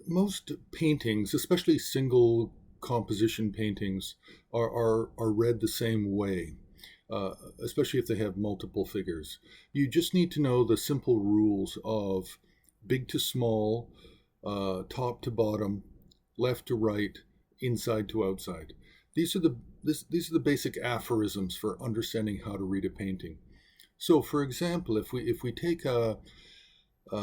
most paintings, especially single composition paintings, are read the same way, especially if they have multiple figures. You just need to know the simple rules of big to small, top to bottom, left to right, inside to outside. These are the basic aphorisms for understanding how to read a painting. So, for example, if we take a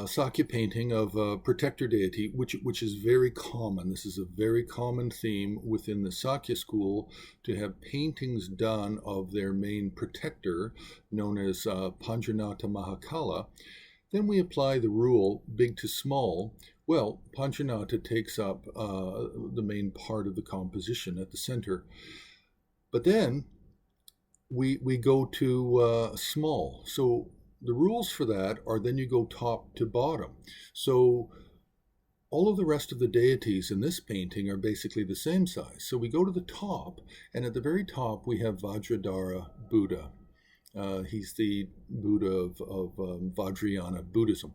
Sakya painting of a protector deity, which is very common. This is a very common theme within the Sakya school to have paintings done of their main protector, known as Panjarnata Mahakala. Then we apply the rule big to small. Well, Panjarnata takes up the main part of the composition at the center. But then we go to small. So the rules for that are then you go top to bottom. So all of the rest of the deities in this painting are basically the same size. So we go to the top, and at the very top we have Vajradhara Buddha. He's the Buddha of Vajrayana Buddhism.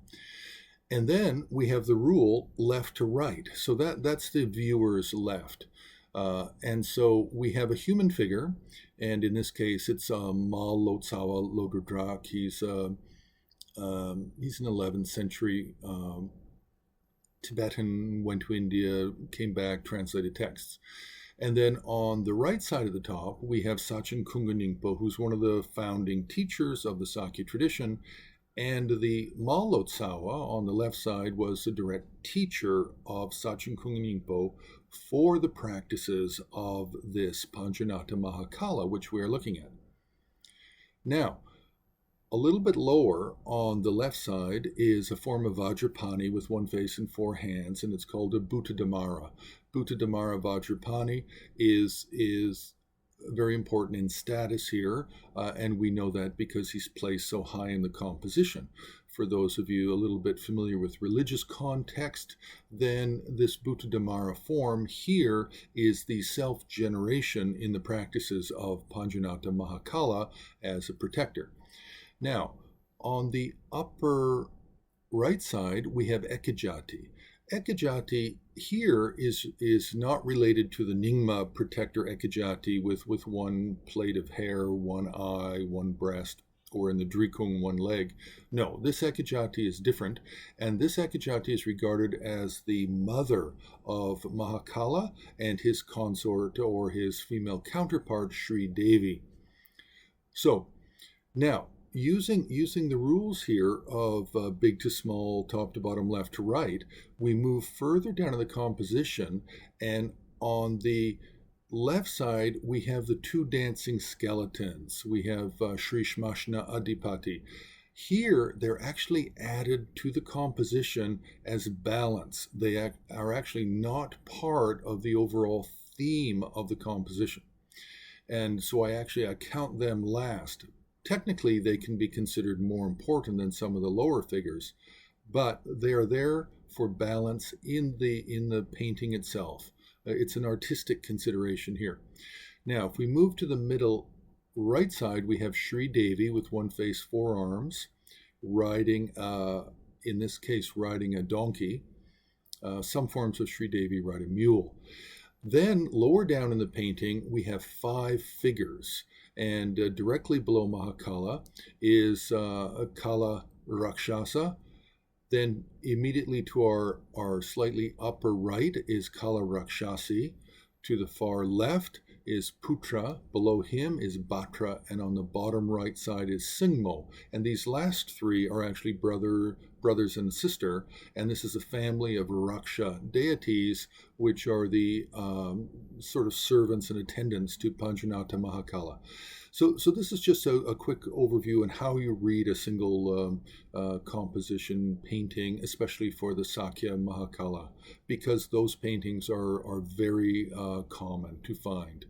And then we have the rule left to right. So that's the viewer's left. And so we have a human figure, and in this case, it's Ma Lotsawa Lodrodrak. He's an 11th century Tibetan, went to India, came back, translated texts. And then on the right side of the top, we have Sachen Kunga Ningpo, who's one of the founding teachers of the Sakya tradition. And the Ma Lotsawa on the left side was a direct teacher of Sachen Kunga Ningpo for the practices of this Panjarnata Mahakala, which we're looking at. Now, a little bit lower on the left side is a form of Vajrapani with one face and four hands, and it's called a Bhuttadhamara. Bhuttadhamara Vajrapani is very important in status here, and we know that because he's placed so high in the composition. For those of you a little bit familiar with religious context, then this Bhuttadhamara form here is the self-generation in the practices of Panjarnata Mahakala as a protector. Now, on the upper right side, we have Ekajati. Ekajati here is not related to the Nyingma protector Ekajati with one plate of hair, one eye, one breast, or in the Drikung, one leg. No, this Ekajati is different, and this Ekajati is regarded as the mother of Mahakala and his consort or his female counterpart, Sri Devi. So, now, using the rules here of big to small, top to bottom, left to right, we move further down in the composition, and on the left side we have the two dancing skeletons. We have Sri Shmashna Adipati. Here they're actually added to the composition as balance. They are actually not part of the overall theme of the composition, and so I count them last. Technically, they can be considered more important than some of the lower figures, but they are there for balance in the painting itself. It's an artistic consideration here. Now, if we move to the middle right side, we have Sri Devi with one face, four arms, riding, in this case, riding a donkey. Some forms of Sri Devi ride a mule. Then, lower down in the painting, we have five figures. And directly below Mahakala is Kala Rakshasa. Then immediately to our slightly upper right is Kala Rakshasi. To the far left is Putra. Below him is Batra. And on the bottom right side is Singmo. And these last three are actually brothers and sister. And this is a family of Raksha deities, which are the sort of servants and attendants to Panjarnata Mahakala. So this is just a quick overview on how you read a single composition painting, especially for the Sakya Mahakala, because those paintings are very common to find.